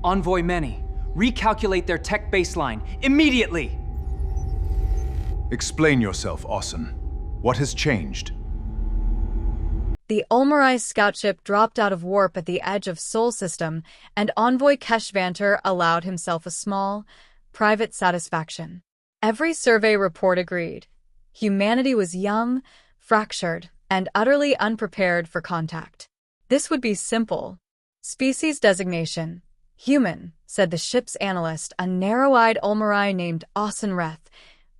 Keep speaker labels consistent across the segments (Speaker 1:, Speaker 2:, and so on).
Speaker 1: Envoy many. Recalculate their tech baseline, immediately!
Speaker 2: Explain yourself, Austin. What has changed?
Speaker 3: The Ulmirai scout ship dropped out of warp at the edge of Sol system, and Envoy Kesh Vantorr allowed himself a small, private satisfaction. Every survey report agreed. Humanity was young, fractured, and utterly unprepared for contact. This would be simple. Species designation. Human, said the ship's analyst, a narrow-eyed Ulmirai named Austin Reth,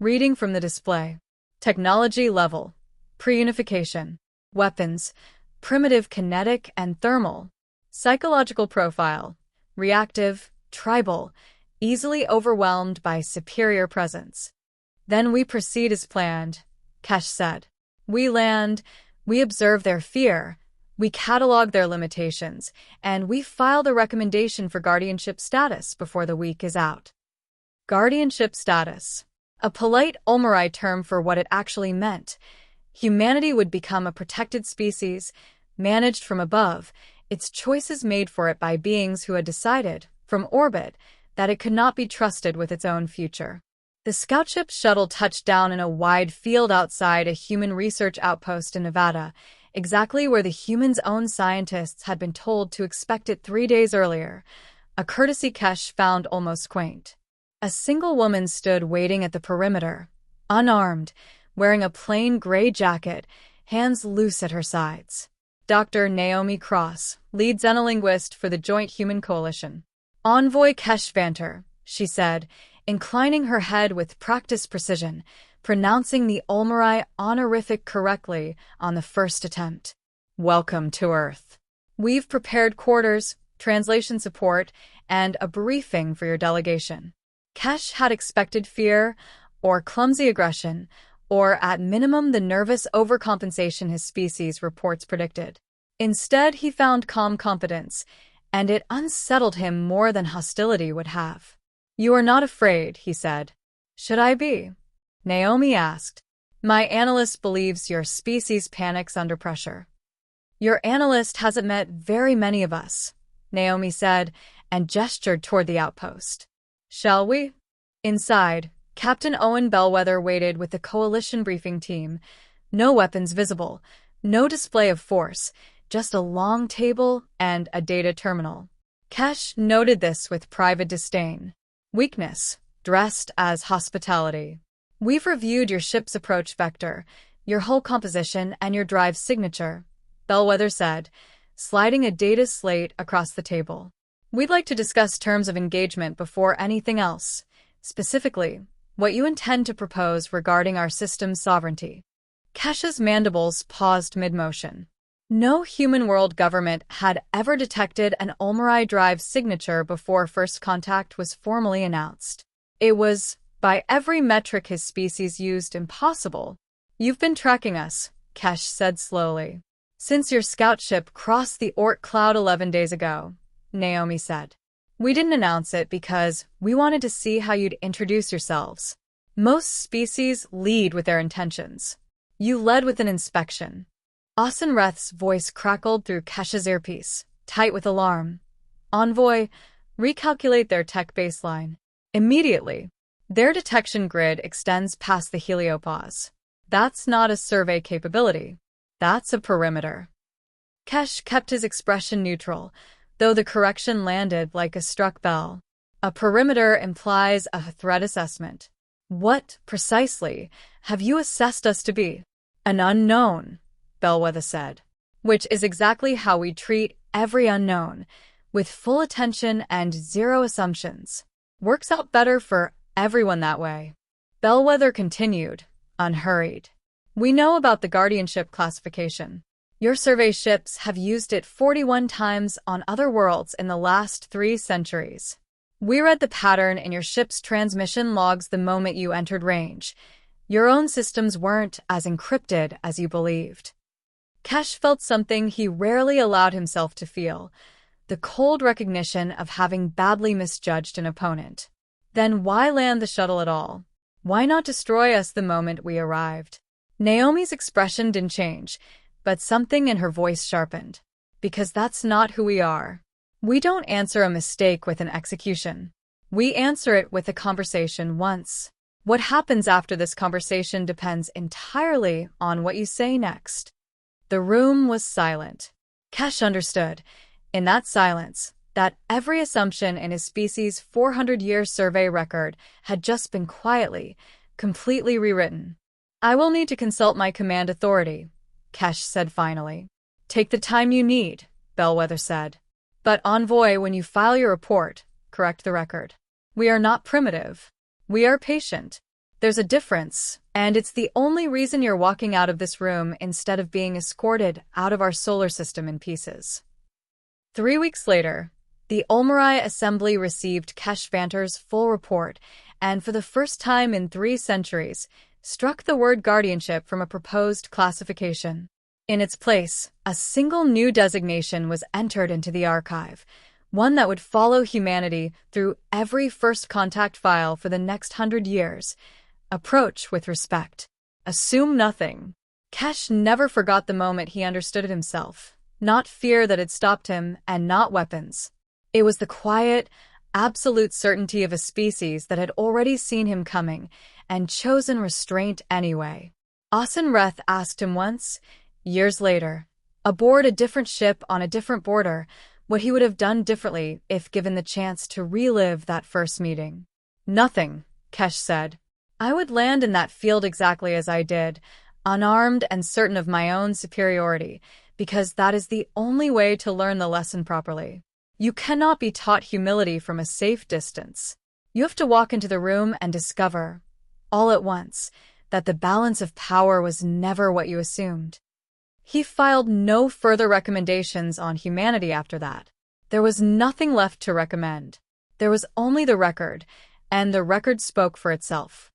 Speaker 3: reading from the display. Technology level. Pre-unification. Weapons. Primitive kinetic and thermal. Psychological profile. Reactive, tribal, easily overwhelmed by superior presence. Then we proceed as planned, Kesh said. We land, we observe their fear, we catalog their limitations, and we file the recommendation for guardianship status before the week is out. Guardianship status. A polite Ulmirai term for what it actually meant. Humanity would become a protected species, managed from above, its choices made for it by beings who had decided, from orbit, that it could not be trusted with its own future. The scout ship shuttle touched down in a wide field outside a human research outpost in Nevada, exactly where the humans' own scientists had been told to expect it 3 days earlier, a courtesy Kesh found almost quaint. A single woman stood waiting at the perimeter, unarmed, wearing a plain gray jacket, hands loose at her sides. Dr. Naomi Cross, lead xenolinguist for the Joint Human Coalition. Envoy Kesh Vantorr, she said, inclining her head with practiced precision, pronouncing the Ulmirai honorific correctly on the first attempt. Welcome to Earth. We've prepared quarters, translation support, and a briefing for your delegation. Kesh had expected fear, or clumsy aggression, or at minimum the nervous overcompensation his species reports predicted. Instead, he found calm confidence, and it unsettled him more than hostility would have. You are not afraid, he said. Should I be? Naomi asked. My analyst believes your species panics under pressure. Your analyst hasn't met very many of us, Naomi said, and gestured toward the outpost. Shall we? Inside, Captain Owen Bellweather waited with the coalition briefing team. No weapons visible, no display of force, just a long table and a data terminal. Kesh noted this with private disdain. Weakness, dressed as hospitality. We've reviewed your ship's approach vector, your hull composition, and your drive signature, Bellweather said, sliding a data slate across the table. We'd like to discuss terms of engagement before anything else, specifically, what you intend to propose regarding our system's sovereignty. Kesh's mandibles paused mid-motion. No human world government had ever detected an Ulmirai drive signature before first contact was formally announced. It was, by every metric his species used, impossible. You've been tracking us, Kesh said slowly. Since your scout ship crossed the Orc cloud 11 days ago, Naomi said. We didn't announce it because we wanted to see how you'd introduce yourselves. Most species lead with their intentions. You led with an inspection. Austin Reth's voice crackled through Kesh's earpiece, tight with alarm. Envoy, recalculate their tech baseline. Immediately. Their detection grid extends past the heliopause. That's not a survey capability. That's a perimeter. Kesh kept his expression neutral, though the correction landed like a struck bell. A perimeter implies a threat assessment. What, precisely, have you assessed us to be? An unknown, Bellweather said. Which is exactly how we treat every unknown, with full attention and zero assumptions. Works out better for everyone that way. Bellweather continued, unhurried. We know about the guardianship classification. Your survey ships have used it 41 times on other worlds in the last 3 centuries. We read the pattern in your ship's transmission logs the moment you entered range. Your own systems weren't as encrypted as you believed. Kesh felt something he rarely allowed himself to feel, the cold recognition of having badly misjudged an opponent. Then why land the shuttle at all? Why not destroy us the moment we arrived? Naomi's expression didn't change, but something in her voice sharpened. Because that's not who we are. We don't answer a mistake with an execution. We answer it with a conversation once. What happens after this conversation depends entirely on what you say next. The room was silent. Kesh understood, in that silence, that every assumption in his species' 400-year survey record had just been quietly, completely rewritten. "I will need to consult my command authority," Kesh said finally. "Take the time you need," Bellweather said. "But Envoy, when you file your report, correct the record. We are not primitive. We are patient. There's a difference, and it's the only reason you're walking out of this room instead of being escorted out of our solar system in pieces." 3 weeks later, the Ulmirai Assembly received Kesh Vantorr's full report, and for the first time in 3 centuries, struck the word guardianship from a proposed classification. In its place, a single new designation was entered into the archive, one that would follow humanity through every first contact file for the next 100 years. Approach with respect. Assume nothing. Kesh never forgot the moment he understood it himself. Not fear that had stopped him, and not weapons. It was the quiet, absolute certainty of a species that had already seen him coming, and chosen restraint anyway. Reth asked him once, years later, aboard a different ship on a different border, what he would have done differently if given the chance to relive that first meeting. "Nothing," Kesh said. "I would land in that field exactly as I did, unarmed and certain of my own superiority, because that is the only way to learn the lesson properly. You cannot be taught humility from a safe distance. You have to walk into the room and discover, all at once, that the balance of power was never what you assumed." He filed no further recommendations on humanity after that. There was nothing left to recommend. There was only the record, and the record spoke for itself.